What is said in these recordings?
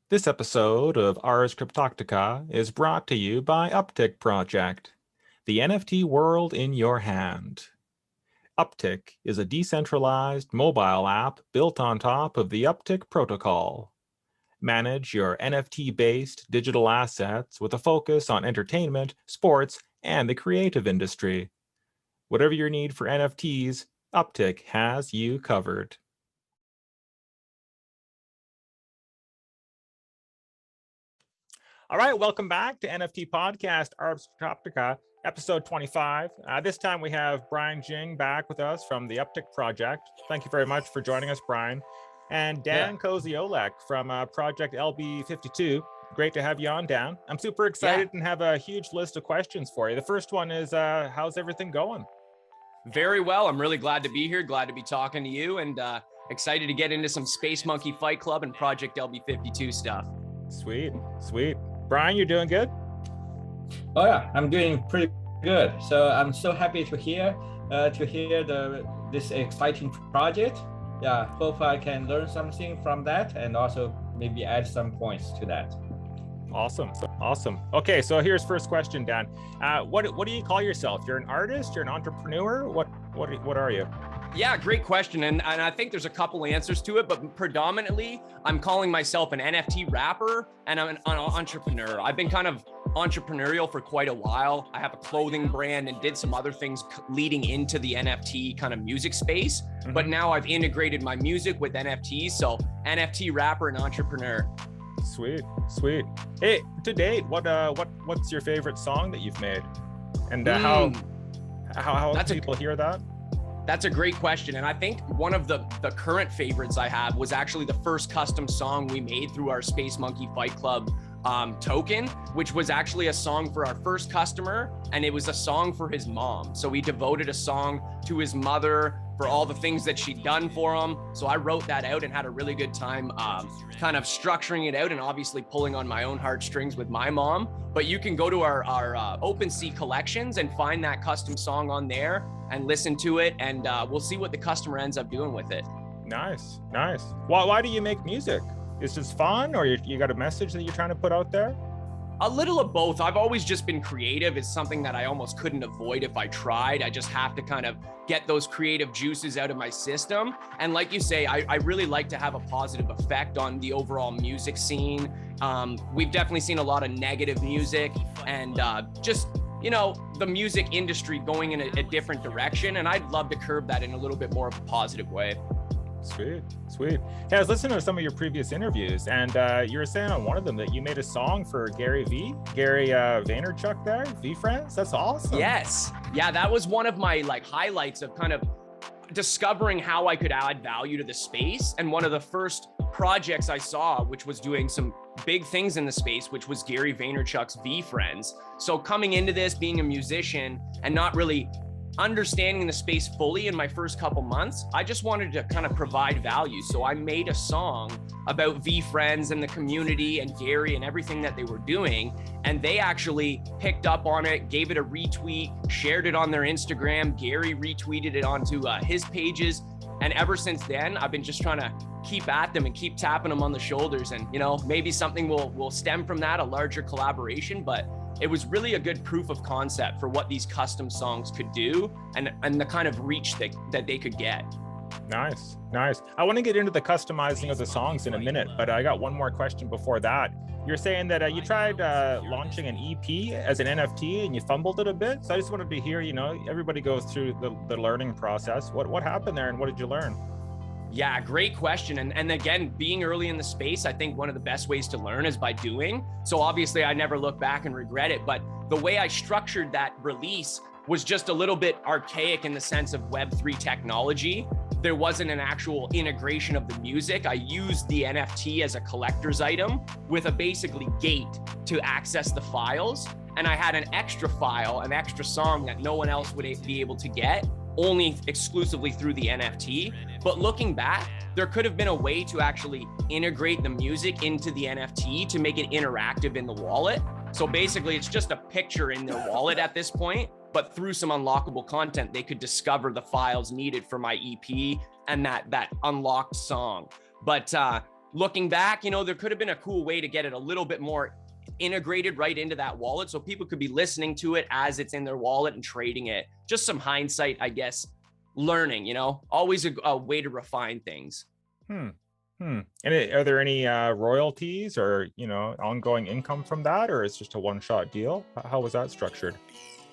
This episode of Ars Cryptotica is brought to you by Uptick Project, the NFT world in your hand. Uptick is a decentralized mobile app built on top of the Uptick protocol. Manage your NFT-based digital assets with a focus on entertainment, sports, and the creative industry. Whatever your need for NFTs, Uptick has you covered. All right, welcome back to NFT Podcast, Ars Cryptotica, episode 25. This time we have Brian Jing back with us from the Uptick Project. Thank you very much for joining us, Brian. And Dan Koliolek from Project LB52. Great to have you on, Dan. I'm super excited and have a huge list of questions for you. The first one is, how's everything going? Very well. I'm really glad to be here. Glad to be talking to you, and excited to get into some Space Monkey Fight Club and Project LB52 stuff. Sweet, sweet. Brian, you're doing good? Oh yeah, I'm doing pretty good. So I'm so happy to hear this exciting project. Yeah, hope I can learn something from that and also maybe add some points to that. Awesome, awesome. Okay, so here's first question, Dan. What do you call yourself? You're an artist? You're an entrepreneur? What are you? Yeah, great question. And I think there's a couple answers to it, but predominantly I'm calling myself an NFT rapper and I'm an entrepreneur. I've been kind of entrepreneurial for quite a while. I have a clothing brand and did some other things leading into the NFT kind of music space. Mm-hmm. But now I've integrated my music with NFTs. So NFT rapper and entrepreneur. Sweet, sweet. Hey, to date, what's your favorite song that you've made? And how people hear that? That's a great question. And I think one of the current favorites I have was actually the first custom song we made through our Space Monkey Fight Club token, which was actually a song for our first customer. And it was a song for his mom. So we devoted a song to his mother for all the things that she'd done for him. So I wrote that out and had a really good time kind of structuring it out and obviously pulling on my own heartstrings with my mom. But you can go to our OpenSea collections and find that custom song on there and listen to it, and we'll see what the customer ends up doing with it. Nice, nice. Why do you make music? Is this fun, or you got a message that you're trying to put out there? A little of both. I've always just been creative. It's something that I almost couldn't avoid if I tried. I just have to kind of get those creative juices out of my system. And like you say, I really like to have a positive effect on the overall music scene. We've definitely seen a lot of negative music and just, you know, the music industry going in a different direction. And I'd love to curb that in a little bit more of a positive way. Sweet, sweet. Hey, I was listening to some of your previous interviews, and you were saying on one of them that you made a song for Gary Vee, Gary Vaynerchuk there, VeeFriends. That's awesome. Yes. Yeah, that was one of my highlights of kind of discovering how I could add value to the space. And one of the first projects I saw, which was doing some big things in the space, which was Gary Vaynerchuk's VeeFriends. So coming into this, being a musician and not really understanding the space fully in my first couple months, I just wanted to kind of provide value. So I made a song about VeeFriends and the community and Gary and everything that they were doing. And they actually picked up on it, gave it a retweet, shared it on their Instagram. Gary retweeted it onto his pages. And ever since then, I've been just trying to keep at them and keep tapping them on the shoulders. And, you know, maybe something will stem from that, a larger collaboration, but it was really a good proof of concept for what these custom songs could do and the kind of reach that they could get. Nice, nice. I want to get into the customizing of the songs in a minute, but I got one more question before that. You're saying that you tried launching an EP as an NFT and you fumbled it a bit. So I just wanted to hear, you know, everybody goes through the learning process. What happened there and what did you learn? Yeah, great question. And again, being early in the space, I think one of the best ways to learn is by doing. So obviously I never look back and regret it, but the way I structured that release was just a little bit archaic in the sense of Web3 technology. There wasn't an actual integration of the music. I used the NFT as a collector's item with a basically gate to access the files. And I had an extra file, an extra song that no one else would be able to get, only exclusively through the NFT. But looking back, there could have been a way to actually integrate the music into the NFT to make it interactive in the wallet. So basically it's just a picture in their wallet at this point, but through some unlockable content, they could discover the files needed for my EP and that unlocked song. But looking back, you know, there could have been a cool way to get it a little bit more integrated right into that wallet, so people could be listening to it as it's in their wallet and trading it. Just some hindsight, I guess, learning, you know, always a way to refine things. And are there any royalties or, you know, ongoing income from that, or it's just a one-shot deal? How was that structured?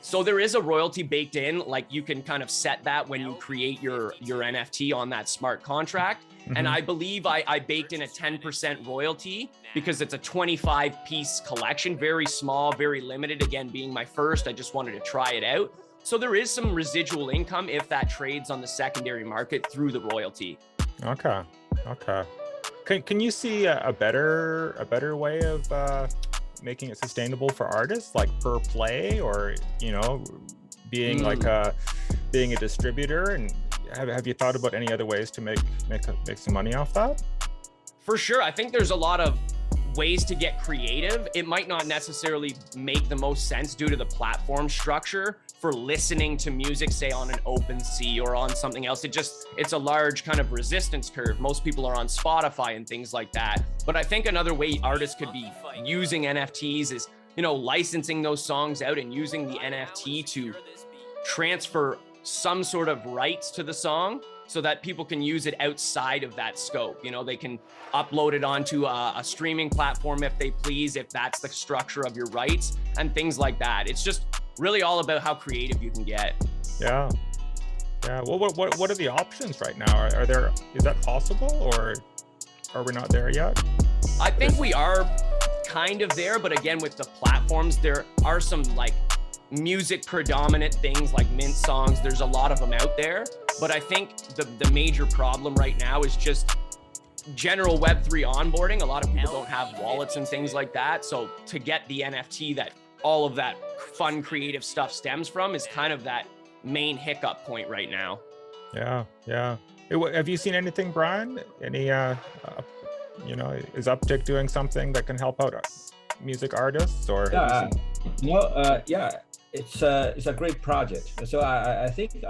So there is a royalty baked in, like you can kind of set that when you create your NFT on that smart contract. And I believe I baked in a 10% royalty because it's a 25-piece collection, very small, very limited. Again, being my first, I just wanted to try it out. So there is some residual income if that trades on the secondary market through the royalty. Okay. Can you see a better way of making it sustainable for artists, like per play, or, you know, being like being a distributor? And have you thought about any other ways to make some money off that? For sure. I think there's a lot of ways to get creative. It might not necessarily make the most sense due to the platform structure for listening to music, say on an OpenSea or on something else. It's a large kind of resistance curve. Most people are on Spotify and things like that. But I think another way artists could be using NFTs is, you know, licensing those songs out and using the NFT to transfer some sort of rights to the song so that people can use it outside of that scope. You know, they can upload it onto a streaming platform if they please, if that's the structure of your rights and things like that. It's just really all about how creative you can get. Yeah. Well, what are the options right now? Is that possible, or are we not there yet? I think we are kind of there, but again, with the platforms, there are some like music predominant things like mint songs. There's a lot of them out there, but I think the major problem right now is just general Web3 onboarding. A lot of people don't have wallets and things like that. So to get the NFT that all of that fun creative stuff stems from is kind of that main hiccup point right now. Yeah. Have you seen anything, Brian? Any, you know, is Uptick doing something that can help out music artists, or? It's a great project. So I think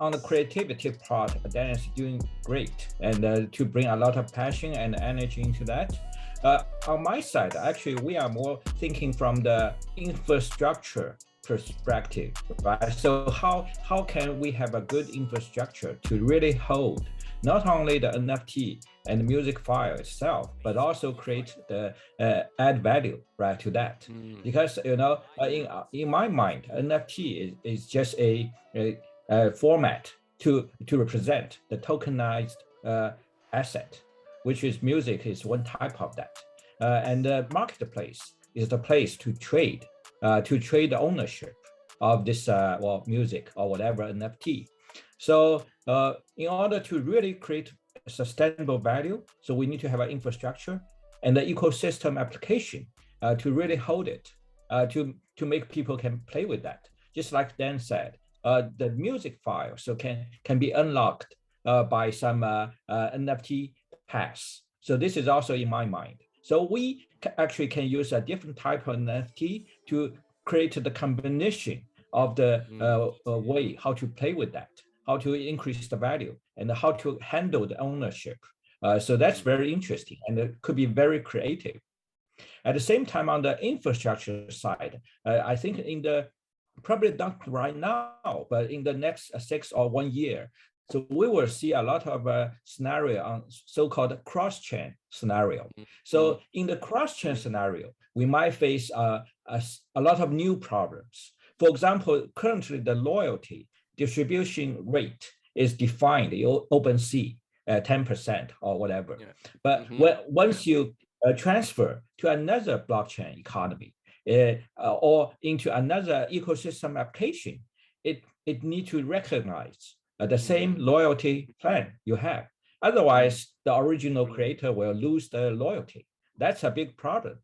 on the creativity part, Dan is doing great, and to bring a lot of passion and energy into that. On my side, actually, we are more thinking from the infrastructure perspective, right? So how can we have a good infrastructure to really hold not only the NFT and the music file itself, but also create the add value, right, to that? Because, you know, in my mind, NFT is just a format to represent the tokenized asset, which is music is one type of that. And the marketplace is the place to trade the ownership of this music or whatever NFT. So in order to really create sustainable value, so we need to have an infrastructure and the ecosystem application to really hold it, to make people can play with that. Just like Dan said, the music file so can be unlocked by some NFT pass. So this is also in my mind. So we actually can use a different type of NFT to create the combination of the way how to play with that, how to increase the value, and how to handle the ownership. So that's very interesting, and it could be very creative. At the same time, on the infrastructure side, I think probably not right now, but in the next 6 or 1 year, so we will see a lot of scenario on so-called cross-chain scenario. So in the cross-chain scenario, we might face a lot of new problems. For example, currently the loyalty distribution rate is defined in OpenSea at 10% or whatever. Yeah. But once you transfer to another blockchain economy or into another ecosystem application, it needs to recognize the same loyalty plan you have. Otherwise, the original creator will lose the loyalty. That's a big problem.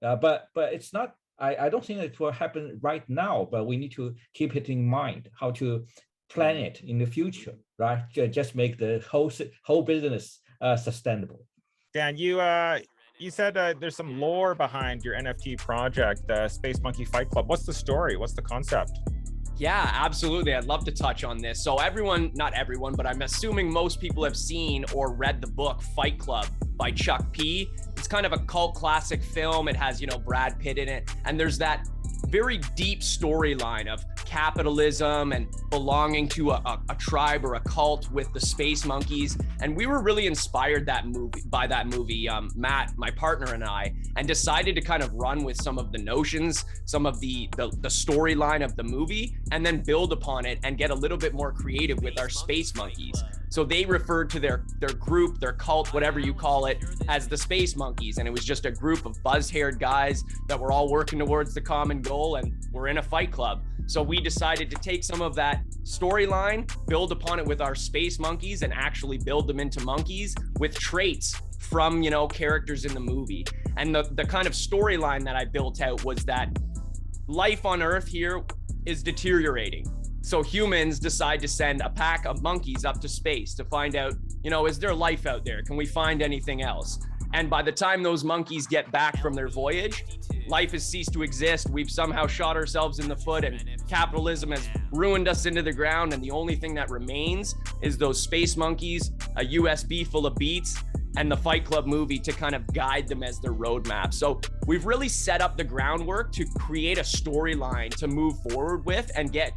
But it's not, I don't think it will happen right now, but we need to keep it in mind, how to plan it in the future, right? Just make the whole business sustainable. Dan, you said there's some lore behind your NFT project, Space Monkey Fight Club. What's the story? What's the concept? Yeah, absolutely. I'd love to touch on this. So everyone, not everyone, but I'm assuming most people have seen or read the book Fight Club by Chuck P. It's kind of a cult classic film. It has, Brad Pitt in it. And there's that very deep storyline of capitalism and belonging to a tribe or a cult with the space monkeys. And we were really inspired by that movie, Matt, my partner, and I, and decided to kind of run with some of the notions, some of the storyline of the movie, and then build upon it and get a little bit more creative with our space monkeys. So they referred to their group, their cult, whatever you call it, as the Space Monkeys. And it was just a group of buzz-haired guys that were all working towards the common goal, and we're in a fight club. So we decided to take some of that storyline, build upon it with our space monkeys, and actually build them into monkeys with traits from, characters in the movie. And the kind of storyline that I built out was that life on Earth here is deteriorating. So humans decide to send a pack of monkeys up to space to find out, is there life out there? Can we find anything else? And by the time those monkeys get back from their voyage, life has ceased to exist. We've somehow shot ourselves in the foot, and capitalism has ruined us into the ground. And the only thing that remains is those space monkeys, a USB full of beats, and the Fight Club movie to kind of guide them as their roadmap. So we've really set up the groundwork to create a storyline to move forward with and get,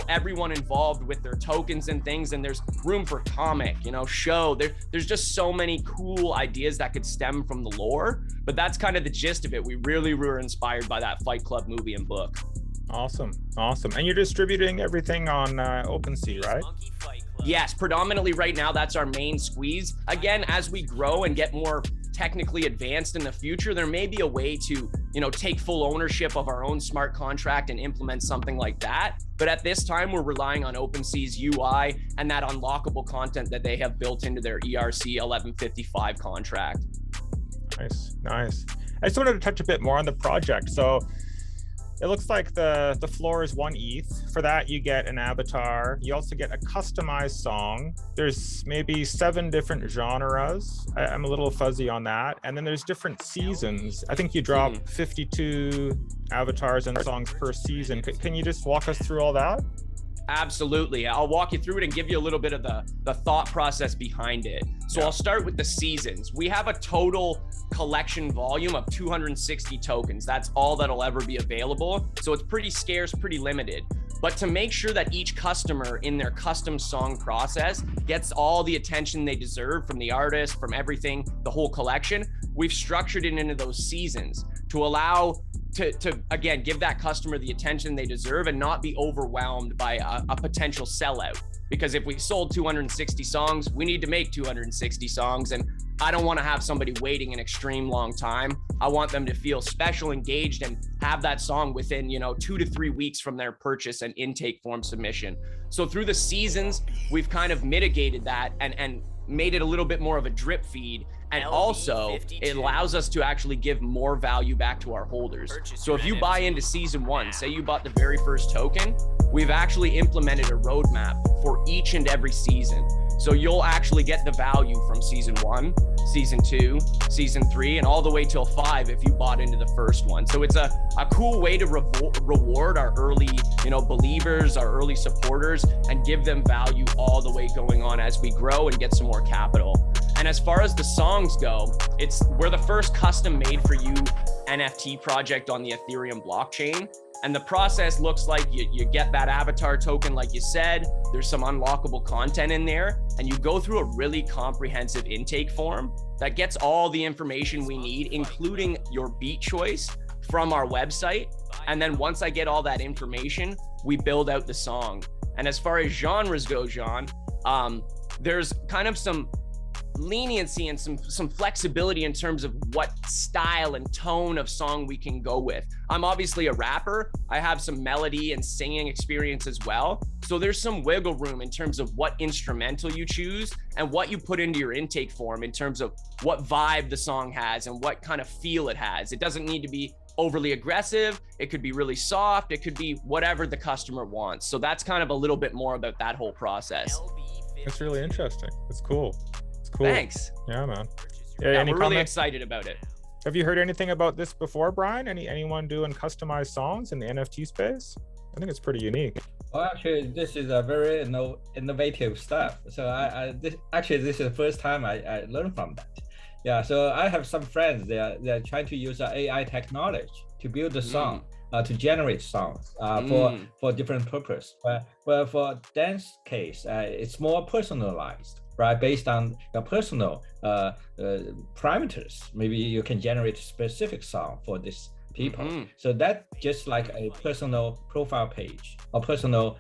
everyone involved with their tokens and things. And there's room for comic, show. There's just so many cool ideas that could stem from the lore, but that's kind of the gist of it. We really were inspired by that Fight Club movie and book. Awesome. And you're distributing everything on OpenSea, right? Yes, predominantly right now, that's our main squeeze. Again, as we grow and get more technically advanced in the future, there may be a way to, take full ownership of our own smart contract and implement something like that. But at this time, we're relying on OpenSea's UI and that unlockable content that they have built into their ERC 1155 contract. Nice. I just wanted to touch a bit more on the project. So it looks like the floor is 1 ETH. For that, you get an avatar. You also get a customized song. There's maybe 7 different genres. I'm a little fuzzy on that. And then there's different seasons. I think you drop 52 avatars and songs per season. Can you just walk us through all that? Absolutely. I'll walk you through it and give you a little bit of the thought process behind it. So I'll start with the seasons. We have a total collection volume of 260 tokens. That's all that'll ever be available. So it's pretty scarce, pretty limited. But to make sure that each customer in their custom song process gets all the attention they deserve from the artist, from everything, the whole collection, we've structured it into those seasons to allow to again, give that customer the attention they deserve and not be overwhelmed by a potential sellout. Because if we sold 260 songs, we need to make 260 songs. And I don't want to have somebody waiting an extreme long time. I want them to feel special, engaged, and have that song within, 2 to 3 weeks from their purchase and intake form submission. So through the seasons, we've kind of mitigated that and made it a little bit more of a drip feed. And also it allows us to actually give more value back to our holders. So if you buy into season 1, say you bought the very first token, we've actually implemented a roadmap for each and every season. So you'll actually get the value from season 1, season 2, season 3, and all the way till 5 if you bought into the first one. So it's a cool way to reward our early, believers, our early supporters, and give them value all the way going on as we grow and get some more capital. And as far as the songs go, we're the first custom made for you NFT project on the Ethereum blockchain. And the process looks like you get that avatar token, like you said, there's some unlockable content in there, and you go through a really comprehensive intake form that gets all the information we need, including your beat choice from our website. And then once I get all that information, we build out the song. And as far as genres go, John, there's kind of some leniency and some flexibility in terms of what style and tone of song we can go with. I'm obviously a rapper. I have some melody and singing experience as well. So there's some wiggle room in terms of what instrumental you choose and what you put into your intake form in terms of what vibe the song has and what kind of feel it has. It doesn't need to be overly aggressive. It could be really soft. It could be whatever the customer wants. So that's kind of a little bit more about that whole process. That's really interesting. It's cool. Cool. Thanks. Yeah, man. Yeah, we're really excited about it. Have you heard anything about this before, Brian? Anyone doing customized songs in the NFT space? I think it's pretty unique. Well, actually, this is a very innovative stuff. So this is the first time I learned from that. Yeah, so I have some friends, they're trying to use AI technology to build a song, to generate songs for different purpose. But for dance case, it's more personalized, right? Based on your personal parameters. Maybe you can generate a specific song for this people. So that just like a personal profile page or personal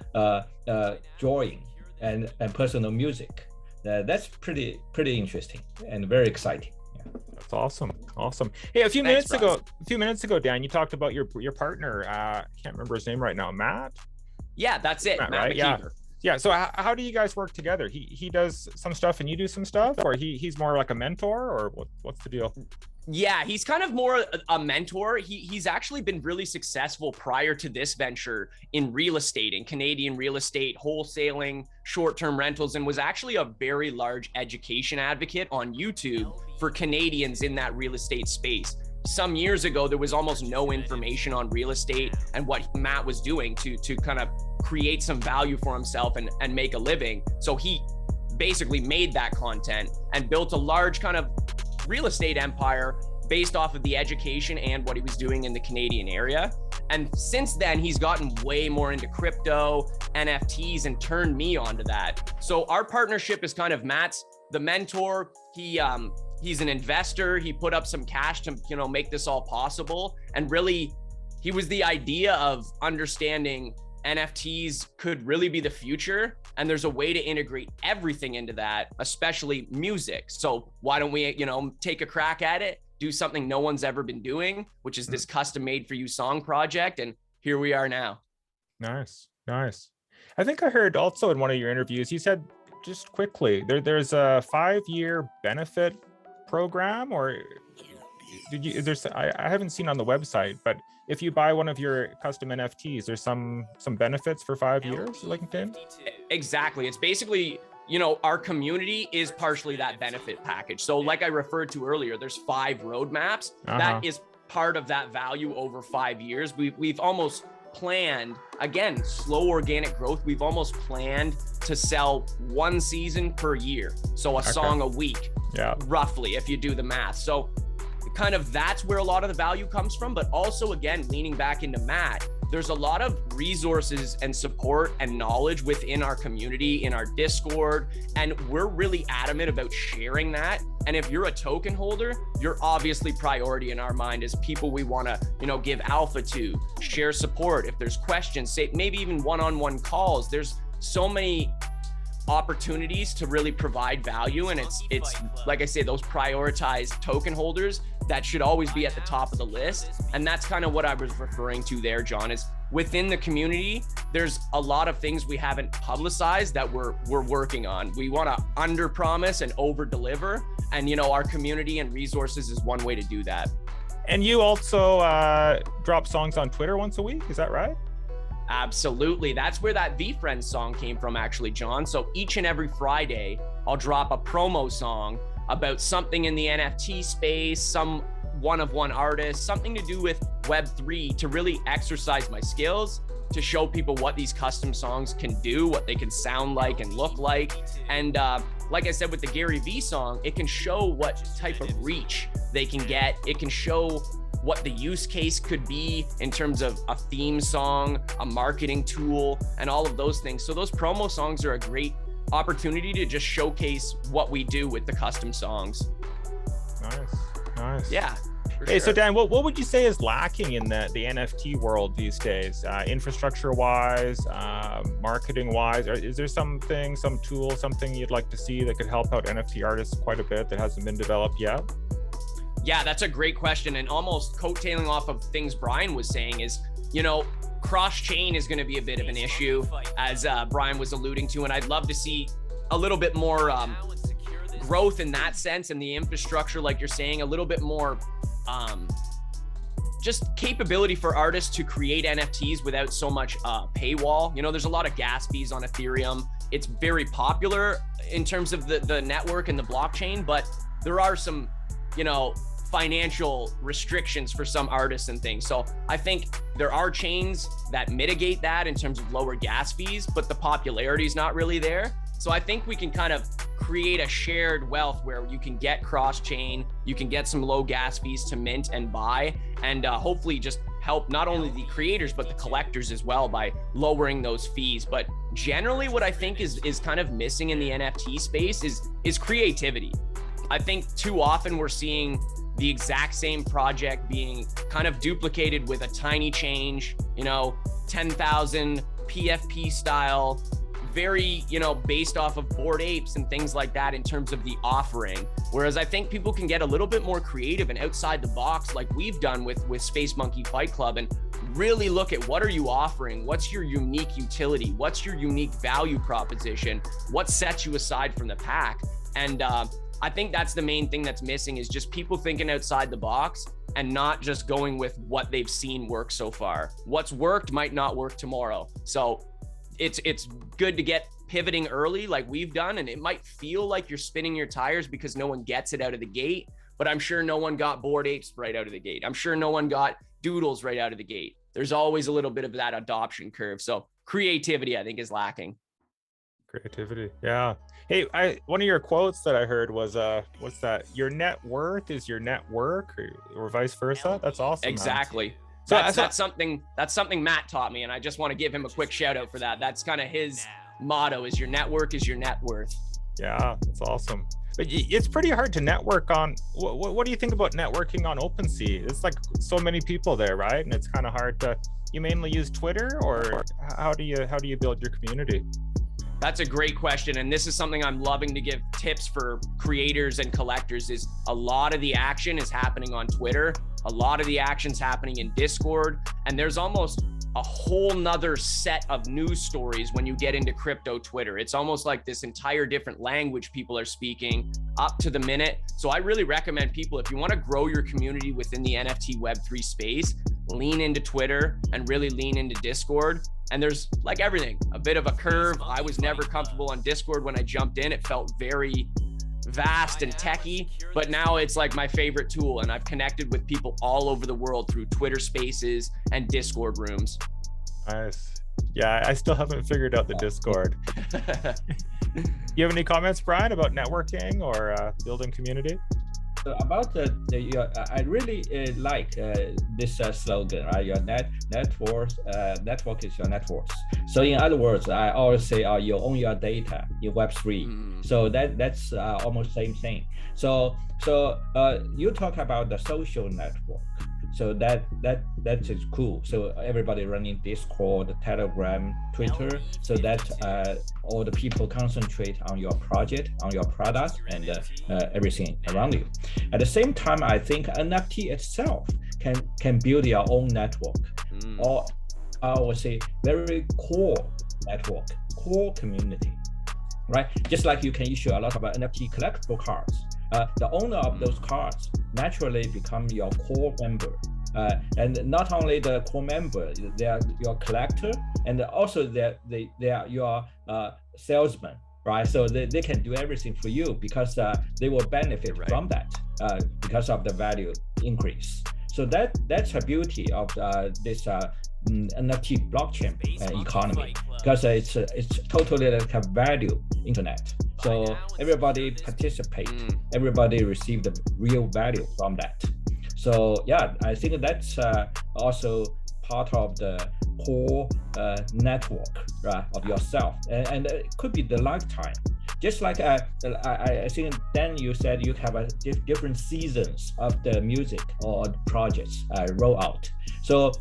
drawing and personal music. That's pretty interesting and very exciting. That's awesome. Hey, a few minutes ago, Dan, you talked about your partner. I can't remember his name right now. Matt? Yeah, that's it. Matt, right? Yeah. So how do you guys work together? He does some stuff and you do some stuff, or he's more like a mentor, or what's the deal? Yeah, he's kind of more a mentor. He's actually been really successful prior to this venture in real estate, in Canadian real estate, wholesaling, short-term rentals, and was actually a very large education advocate on YouTube for Canadians in that real estate space. Some years ago, there was almost no information on real estate and what Matt was doing to kind of create some value for himself and make a living. So he basically made that content and built a large kind of real estate empire based off of the education and what he was doing in the Canadian area. And since then, he's gotten way more into crypto, NFTs, and turned me onto that. So our partnership is kind of Matt's the mentor. He's an investor. He put up some cash to, make this all possible. And really, he was the idea of understanding NFTs could really be the future. And there's a way to integrate everything into that, especially music. So why don't we, take a crack at it, do something no one's ever been doing, which is this custom made for you song project. And here we are now. Nice. I think I heard also in one of your interviews, you said just quickly, there's a 5-year benefit program, or I haven't seen on the website, but if you buy one of your custom NFTs, there's some benefits for 5 years, like in? Exactly. It's basically, our community is partially that benefit package. So like I referred to earlier, there's 5 roadmaps. That is part of that value over 5 years. We've almost planned, again, slow organic growth. We've almost planned to sell 1 season per year. So a song a week, roughly, if you do the math. So kind of that's where a lot of the value comes from. But also, again, leaning back into Matt, there's a lot of resources and support and knowledge within our community, in our Discord, and we're really adamant about sharing that. And if you're a token holder, you're obviously priority in our mind as people we want to, give alpha to, share support. If there's questions, say maybe even one-on-one calls, there's so many opportunities to really provide value. And it's like I say, those prioritized token holders that should always be at the top of the list. And that's kind of what I was referring to there, John, is within the community, there's a lot of things we haven't publicized that we're working on. We want to under promise and over deliver. And, our community and resources is one way to do that. And you also drop songs on Twitter once a week, is that right? Absolutely. That's where that VeeFriends song came from, actually, John. So each and every Friday, I'll drop a promo song about something in the NFT space, some one-of-one artist, something to do with Web3 to really exercise my skills, to show people what these custom songs can do, what they can sound like and look like. And like I said, with the Gary Vee song, it can show what type of reach they can get. It can show what the use case could be in terms of a theme song, a marketing tool, and all of those things. So those promo songs are a great opportunity to just showcase what we do with the custom songs. Nice. Yeah. Hey, so Dan, what would you say is lacking in the NFT world these days? Infrastructure-wise, marketing-wise, is there some tool, something you'd like to see that could help out NFT artists quite a bit that hasn't been developed yet? Yeah, that's a great question. And almost coattailing off of things Brian was saying is, cross-chain is going to be a bit of an issue, as Brian was alluding to. And I'd love to see a little bit more growth in that sense, and the infrastructure, like you're saying, a little bit more just capability for artists to create NFTs without so much paywall. There's a lot of gas fees on Ethereum. It's very popular in terms of the network and the blockchain, but there are some, financial restrictions for some artists and things. So I think there are chains that mitigate that in terms of lower gas fees, but the popularity is not really there. So I think we can kind of create a shared wealth where you can get cross-chain, you can get some low gas fees to mint and buy, and hopefully just help not only the creators, but the collectors as well by lowering those fees. But generally what I think is kind of missing in the NFT space is creativity. I think too often we're seeing the exact same project being kind of duplicated with a tiny change, 10,000 PFP style, very, based off of Bored Apes and things like that in terms of the offering. Whereas I think people can get a little bit more creative and outside the box, like we've done with Space Monkey Fight Club, and really look at what are you offering? What's your unique utility? What's your unique value proposition? What sets you aside from the pack? And I think that's the main thing that's missing, is just people thinking outside the box and not just going with what they've seen work so far. What's worked might not work tomorrow. So it's good to get pivoting early like we've done, and it might feel like you're spinning your tires because no one gets it out of the gate, but I'm sure no one got Bored Apes right out of the gate. I'm sure no one got Doodles right out of the gate. There's always a little bit of that adoption curve. So creativity, I think, is lacking. Creativity, yeah. Hey, one of your quotes that I heard was, what's that? Your net worth is your network, or vice versa. That's awesome. Exactly. Man. So that's something Matt taught me, and I just want to give him a quick shout out for that. That's kind of his motto: is your network is your net worth. Yeah, that's awesome. But it's pretty hard to network on. What do you think about networking on OpenSea? It's like so many people there, right? And it's kind of hard to. You mainly use Twitter, or how do you build your community? That's a great question. And this is something I'm loving to give tips for creators and collectors. Is a lot of the action is happening on Twitter. A lot of the action's happening in Discord. And there's almost a whole nother set of news stories when you get into crypto Twitter. It's almost like this entire different language people are speaking up to the minute. So I really recommend people, if you want to grow your community within the NFT Web3 space, lean into Twitter and really lean into Discord. And there's, like everything, a bit of a curve. I was never comfortable on Discord when I jumped in. It felt very vast and techy, but now it's like my favorite tool, and I've connected with people all over the world through Twitter Spaces and Discord rooms. Nice. Yeah, I still haven't figured out the Discord. You have any comments, Brian, about networking or building community? About I really like this slogan, right? Your network is your net worth. So in other words, I always say you own your data in Web3. So that's almost same thing. So you talk about the social network. So that is cool. So everybody running Discord, Telegram, Twitter, so that all the people concentrate on your project, on your product, and everything around you. At the same time, I think NFT itself can build your own network, or I would say very core network, core community, right? Just like you can issue a lot of NFT collectible cards. The owner of those cards naturally become your core member. And not only the core member, they are your collector, and also they are your salesman, right? So they can do everything for you because they will benefit from that because of the value increase. So that's a beauty of this NFT blockchain economy, because it's totally like a value internet. So everybody participate, everybody receive the real value from that. So yeah, I think that's also part of the core network, right, of yourself, and it could be the lifetime. Just like I think then you said you have different seasons of the music or projects roll out. So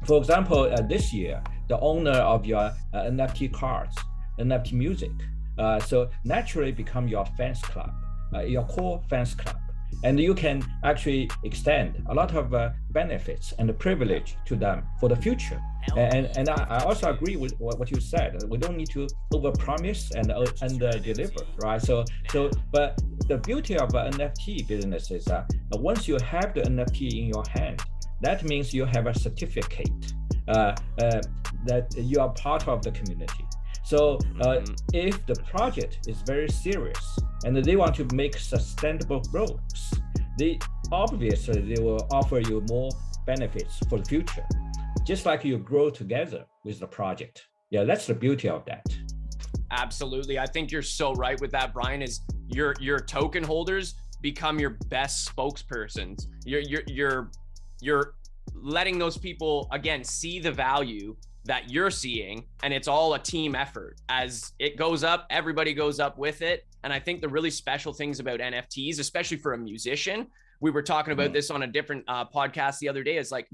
for example, this year, the owner of your NFT cards, NFT music, so naturally become your fans club, your core fans club. And you can actually extend a lot of benefits and privilege to them for the future. And I also agree with what you said. We don't need to overpromise and under-deliver, right? But the beauty of NFT business is once you have the NFT in your hand, that means you have a certificate that you are part of the community. So if the project is very serious and they want to make sustainable growth, obviously they will offer you more benefits for the future, just like you grow together with the project. Yeah, that's the beauty of that. Absolutely. I think you're so right with that, Brian, is your token holders become your best spokespersons. You're letting those people, again, see the value that you're seeing, and it's all a team effort. As it goes up, everybody goes up with it. And I think the really special things about NFTs, especially for a musician, we were talking about this on a different podcast the other day, is like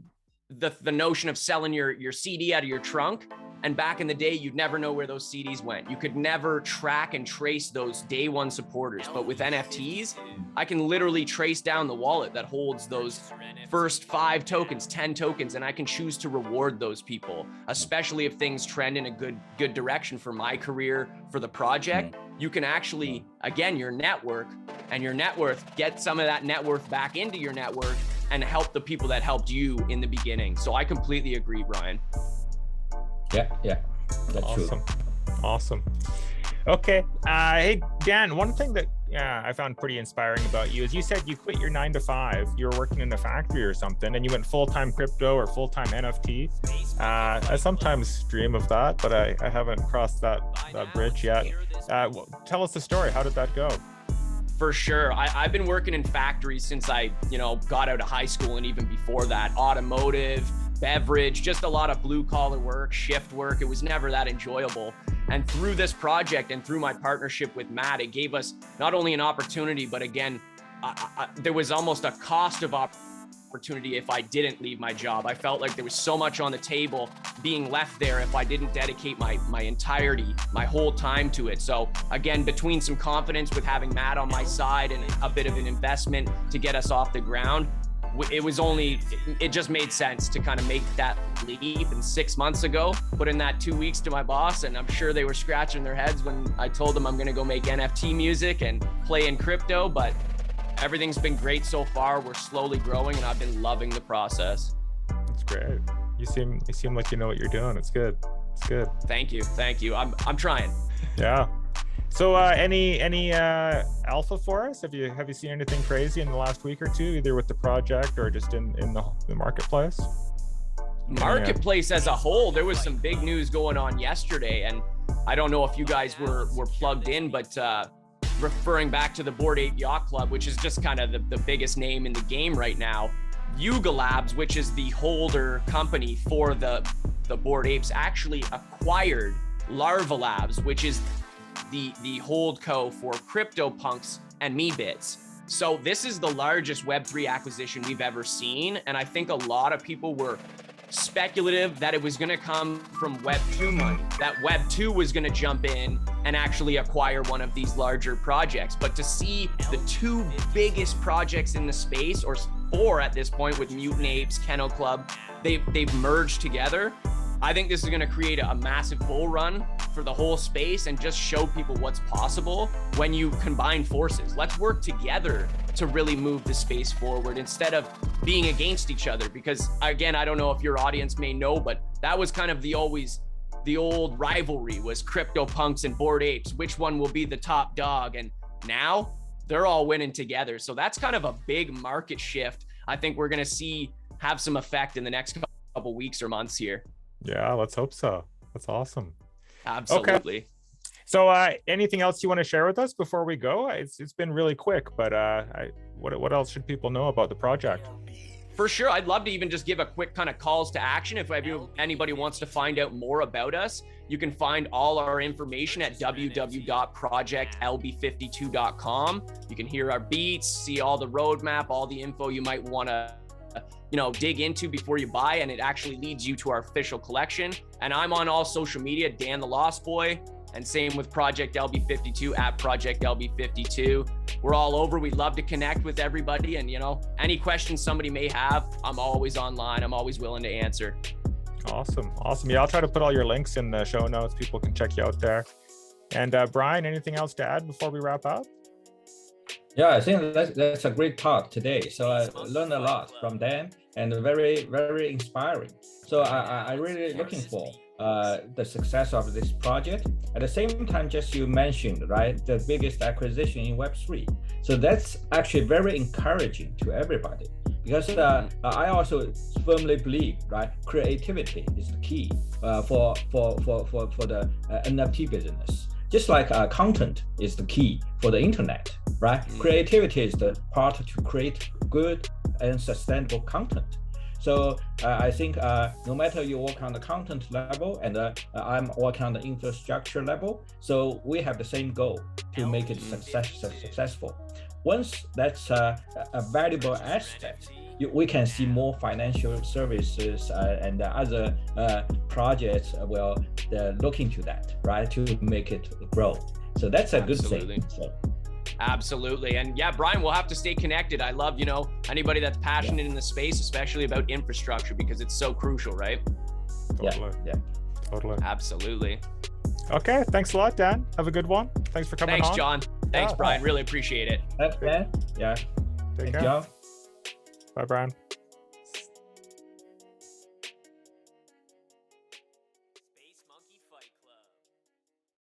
the notion of selling your CD out of your trunk. And back in the day, you'd never know where those CDs went. You could never track and trace those day one supporters. But with NFTs, I can literally trace down the wallet that holds those first 5 tokens, 10 tokens, and I can choose to reward those people, especially if things trend in a good direction for my career, for the project. You can actually, again, your network and your net worth, get some of that net worth back into your network and help the people that helped you in the beginning. So I completely agree, Brian. Yeah, that's awesome. true. Awesome. Okay. Hey, Dan, one thing that I found pretty inspiring about you is you said you quit your 9 to 5. You were working in a factory or something, and you went full-time crypto or full-time NFT. I sometimes dream of that, but I haven't crossed that bridge yet. Tell us the story. How did that go? For sure. I've been working in factories since I, got out of high school, and even before that, automotive, beverage, just a lot of blue collar work, shift work. It was never that enjoyable. And through this project and through my partnership with Matt, it gave us not only an opportunity, but again, there was almost a cost of opportunity if I didn't leave my job. I felt like there was so much on the table being left there if I didn't dedicate my entirety, my whole time to it. So again, between some confidence with having Matt on my side and a bit of an investment to get us off the ground, it just made sense to kind of make that leap. And 6 months ago, put in that 2 weeks to my boss, and I'm sure they were scratching their heads when I told them I'm going to go make NFT music and play in crypto, but everything's been great so far. We're slowly growing, and I've been loving the process. That's great. You seem like you know what you're doing. It's good. It's good. Thank you. I'm trying. Yeah. So any alpha for us? Have you seen anything crazy in the last week or two, either with the project or just in the marketplace? Marketplace as a whole, there was some big news going on yesterday, and I don't know if you guys were plugged in, but referring back to the Bored Ape Yacht Club, which is just kind of the biggest name in the game right now, Yuga Labs, which is the holder company for the Bored Apes, actually acquired Larva Labs, which is the holdco for CryptoPunks and MeBits. So this is the largest Web3 acquisition we've ever seen. And I think a lot of people were speculative that it was going to come from Web2 money, that Web2 was going to jump in and actually acquire one of these larger projects. But to see the 2 biggest projects in the space, or 4 at this point, with Mutant Apes, Kennel Club, they've merged together. I think this is going to create a massive bull run for the whole space and just show people what's possible when you combine forces. Let's work together to really move the space forward instead of being against each other. Because again, I don't know if your audience may know, but that was kind of the old rivalry, was CryptoPunks and Bored Apes. Which one will be the top dog? And now they're all winning together. So that's kind of a big market shift. I think we're going to have some effect in the next couple weeks or months here. Yeah, let's hope so. That's awesome. Absolutely. Okay. So anything else you want to share with us before we go? It's been really quick, but what else should people know about the project? For sure. I'd love to even just give a quick kind of calls to action. If anybody wants to find out more about us, you can find all our information at www.projectlb52.com. You can hear our beats, see all the roadmap, all the info you might want to dig into before you buy, and it actually leads you to our official collection. And I'm on all social media, Dan the Lost Boy, and same with Project LB52 at Project LB52. We're all over. We'd love to connect with everybody, and any questions somebody may have, I'm always online. I'm always willing to answer. Awesome. Yeah, I'll try to put all your links in the show notes. People can check you out there. And Brian, anything else to add before we wrap up? Yeah, I think that's a great talk today. So I learned a lot from Dan, and very, very inspiring. So I really looking for the success of this project. At the same time, just you mentioned, right, the biggest acquisition in Web3. So that's actually very encouraging to everybody, because I also firmly believe, right, creativity is the key for the NFT business. Just like content is the key for the internet, right? Creativity is the part to create good and sustainable content. So I think no matter you work on the content level and I'm working on the infrastructure level, so we have the same goal to make it successful. Once that's a valuable asset, we can see more financial services and other projects will look into that, right, to make it grow. So that's a good thing. So. Absolutely. And yeah, Brian, we'll have to stay connected. I love, anybody that's passionate in the space, especially about infrastructure, because it's so crucial, right? Totally. Yeah. Totally. Absolutely. Okay. Thanks a lot, Dan. Have a good one. Thanks for coming on. Thanks, John. Thanks, Brian. Really appreciate it. Thanks, Dan. Yeah. Take Thanks, care. John. Bye, Brian.